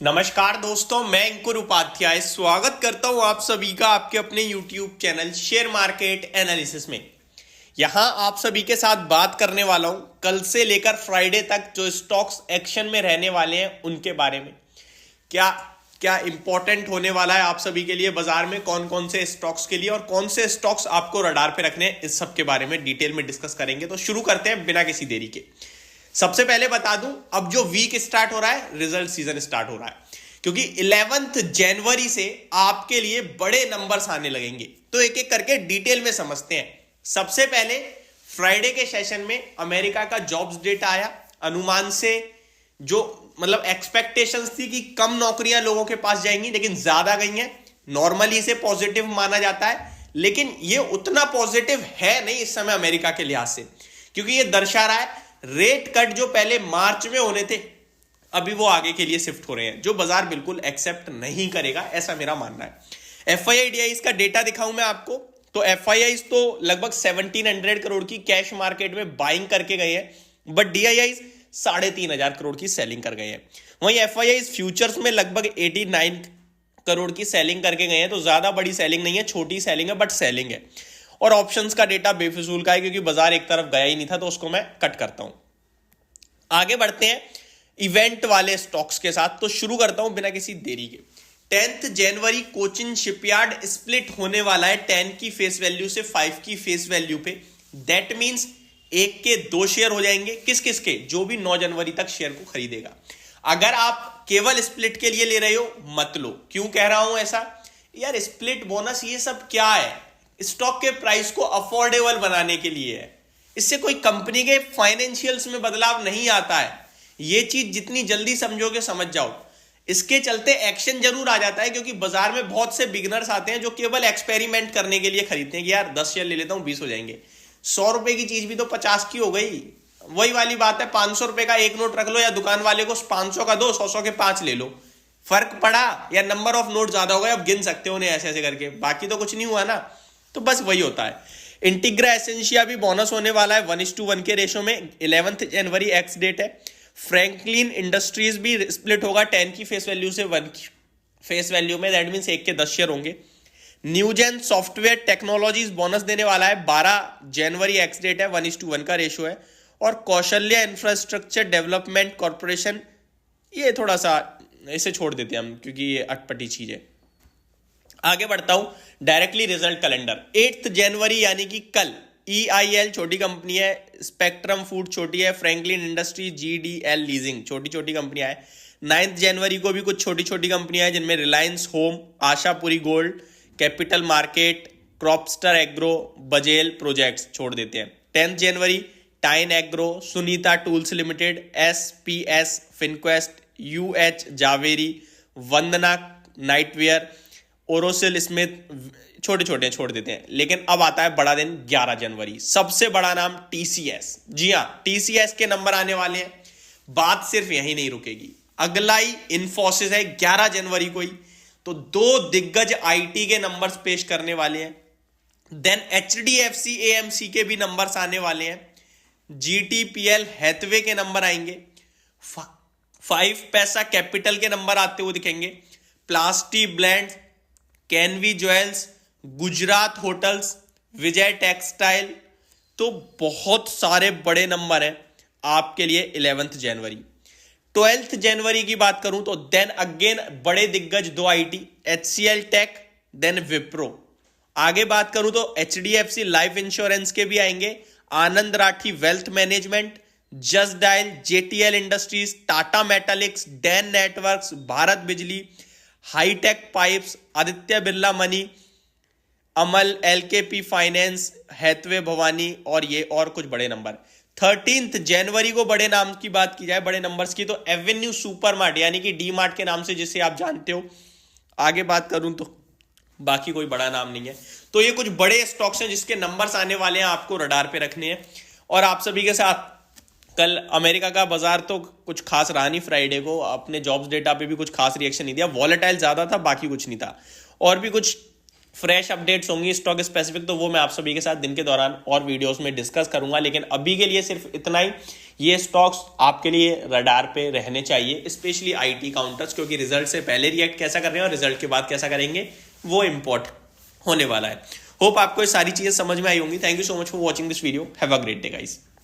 नमस्कार दोस्तों, मैं अंकुर उपाध्याय स्वागत करता हूं आप सभी का आपके अपने YouTube channel share market analysis में। यहां आप सभी के साथ बात करने वाला हूं कल से लेकर फ्राइडे तक जो स्टॉक्स एक्शन में रहने वाले हैं उनके बारे में। क्या क्या इंपॉर्टेंट होने वाला है आप सभी के लिए बाजार में, कौन कौन से स्टॉक्स के लिए और कौन से स्टॉक्स आपको रडार पे रखने हैं, इस सब के बारे में डिटेल में डिस्कस करेंगे। तो शुरू करते हैं बिना किसी देरी के। सबसे पहले बता दूं, अब जो वीक स्टार्ट हो रहा है, रिजल्ट सीजन स्टार्ट हो रहा है, क्योंकि 11 जनवरी से आपके लिए बड़े नंबर्स आने लगेंगे। तो एक एक करके डिटेल में समझते हैं। सबसे पहले फ्राइडे के सेशन में अमेरिका का जॉब्स डेटा आया। अनुमान से जो एक्सपेक्टेशंस थी कि कम नौकरियां लोगों के पास जाएंगी, लेकिन ज्यादा गई हैं। नॉर्मली इसे पॉजिटिव माना जाता है, लेकिन ये उतना पॉजिटिव है नहीं इस समय अमेरिका के लिहाज से, क्योंकि ये दर्शा रहा है रेट कट जो पहले मार्च में होने थे अभी वो आगे के लिए शिफ्ट हो रहे हैं, जो बाजार बिल्कुल एक्सेप्ट नहीं करेगा, ऐसा मेरा मानना है। FII का डेटा दिखाऊं मैं आपको, तो FII तो लगभग 1700 करोड़ की कैश मार्केट में बाइंग करके गए हैं, बट DII 3500 करोड़ की सेलिंग कर गए हैं। वहीं FII फ्यूचर्स में लगभग 89 करोड़ की सेलिंग करके गए हैं। तो ज्यादा बड़ी सेलिंग नहीं है, छोटी सेलिंग है, बट सेलिंग है। और ऑप्शंस का डेटा बेफिजूल का है, क्योंकि बाजार एक तरफ गया ही नहीं था, तो उसको मैं कट करता हूं। आगे बढ़ते हैं इवेंट वाले स्टॉक्स के साथ। तो शुरू करता हूं बिना किसी देरी के। 10 जनवरी कोचिन शिपयार्ड स्प्लिट होने वाला है 10 की फेस वैल्यू से 5 की फेस वैल्यू पे। दैट मींस एक के 2 शेयर हो जाएंगे। किस किस के? जो भी 9 जनवरी तक शेयर को खरीदेगा। अगर आप केवल स्प्लिट के लिए ले रहे हो मत लो। क्यों कह रहा हूं ऐसा? यार स्प्लिट बोनस ये सब क्या है? स्टॉक के प्राइस को अफोर्डेबल बनाने के लिए है। इससे कोई कंपनी के फाइनेंशियल्स में बदलाव नहीं आता है। ये चीज जितनी जल्दी समझोगे समझ जाओ। इसके चलते एक्शन जरूर आ जाता है, क्योंकि बाजार में बहुत से बिगनर्स आते हैं जो केवल एक्सपेरिमेंट करने के लिए खरीदते हैं कि यार 10 शेयर ले लेता हूं 20 हो जाएंगे। 100 रुपए की चीज भी तो 50 की हो गई। वही वाली बात है, 500 रुपए का एक नोट रख लो या दुकान वाले को 500 का दो, 100 के 5 ले लो। फर्क पड़ा या नंबर ऑफ नोट ज्यादा हो गए? अब गिन सकते हो उन्हें ऐसे ऐसे करके, बाकी तो कुछ नहीं हुआ ना। तो बस वही होता है। इंटीग्रा एसेंशिया भी बोनस होने वाला है 1:1 के रेशो में। 11 जनवरी एक्स डेट है। फ्रैंकलिन इंडस्ट्रीज भी स्प्लिट होगा 10 की फेस वैल्यू से 1 की फेस वैल्यू में। दैट मींस 1 के 10 शेयर होंगे। न्यूजेन सॉफ्टवेयर टेक्नोलॉजीज बोनस देने वाला है 12 जनवरी एक्स डेट है। 1:1 का रेशो है। और कौशल्या इंफ्रास्ट्रक्चर डेवलपमेंट कॉर्पोरेशन, ये थोड़ा सा इसे छोड़ देते हैं हम, क्योंकि ये अटपटी चीज है। आगे बढ़ता हूं डायरेक्टली रिजल्ट कैलेंडर। 8 जनवरी यानी कि कल EIL छोटी कंपनी है, स्पेक्ट्रम फूड छोटी है, फ्रैंकलिन इंडस्ट्री, GDL लीजिंग छोटी छोटी कंपनियां हैं। 9 जनवरी को भी कुछ छोटी छोटी कंपनियां हैं, जिनमें Reliance home, Ashapuri gold, capital market, cropster agro, Bajel projects छोड़ देते हैं। 10 जनवरी tine agro, Sunita tools limited, SPS finquest, UH Zaveri, Vandana nightwear, Orosil smith, छोटे छोटे छोड़ देते हैं। लेकिन अब आता है बड़ा दिन 11 जनवरी। सबसे बड़ा नाम TCS। जी हां, TCS के नंबर आने वाले हैं। बात सिर्फ यही नहीं रुकेगी, अगला ही इन्फोसिस है 11 जनवरी को ही। तो 2 दिग्गज IT के नंबर्स पेश करने वाले हैं। देन HDFC AMC के भी नंबर्स आने वाले हैं। GTPL हैथवे के नंबर आएंगे। 5 पैसा कैपिटल के नंबर आते हुए दिखेंगे। प्लास्टी ब्लैंड, कैनवी ज्वेल्स, गुजरात होटल्स, विजय टेक्सटाइल। तो बहुत सारे बड़े नंबर हैं आपके लिए 11 जनवरी। 12 जनवरी की बात करूं तो देन अगेन बड़े दिग्गज 2 IT, HCL tech, then Wipro. आगे बात करूं तो HDFC लाइफ इंश्योरेंस के भी आएंगे। Anand Rathi wealth management, just dial, JTL industries, Tata metaliks, den networks, Bharat Bijlee, hitech pipes, Aditya Birla money, Amal, LKP finance, hathway Bhavani, और ये और कुछ बड़े नंबर। 13 जनवरी को बड़े नाम की बात की जाए, बड़े नंबर्स की, तो एवेन्यू सुपरमार्ट यानी कि डी मार्ट के नाम से जिसे आप जानते हो। आगे बात करूं तो बाकी कोई बड़ा नाम नहीं है। तो ये कुछ बड़े स्टॉक्स हैं जिसके नंबर्स आने वाले हैं, आपको रडार पे रखने हैं। और आप सभी के साथ कल अमेरिका का बाजार तो कुछ खास रहा नहीं। फ्राइडे को अपने जॉब्स डेटा पे भी कुछ खास रिएक्शन नहीं दिया। वॉलेटाइल ज्यादा था, बाकी कुछ नहीं था। और भी कुछ फ्रेश अपडेट्स होंगी स्टॉक स्पेसिफिक तो वो मैं आप सभी के साथ दिन के दौरान और वीडियोस में डिस्कस करूंगा, लेकिन अभी के लिए सिर्फ इतना ही। ये स्टॉक्स आपके लिए रडार पे रहने चाहिए, स्पेशली आईटी काउंटर्स, क्योंकि रिजल्ट से पहले रिएक्ट कैसा कर रहे हैं और रिजल्ट के बाद कैसा करेंगे वो इंपॉर्ट होने वाला है। होप आपको ये सारी चीजें समझ में आई होंगी। Thank you so much for watching this video. Have a great day guys.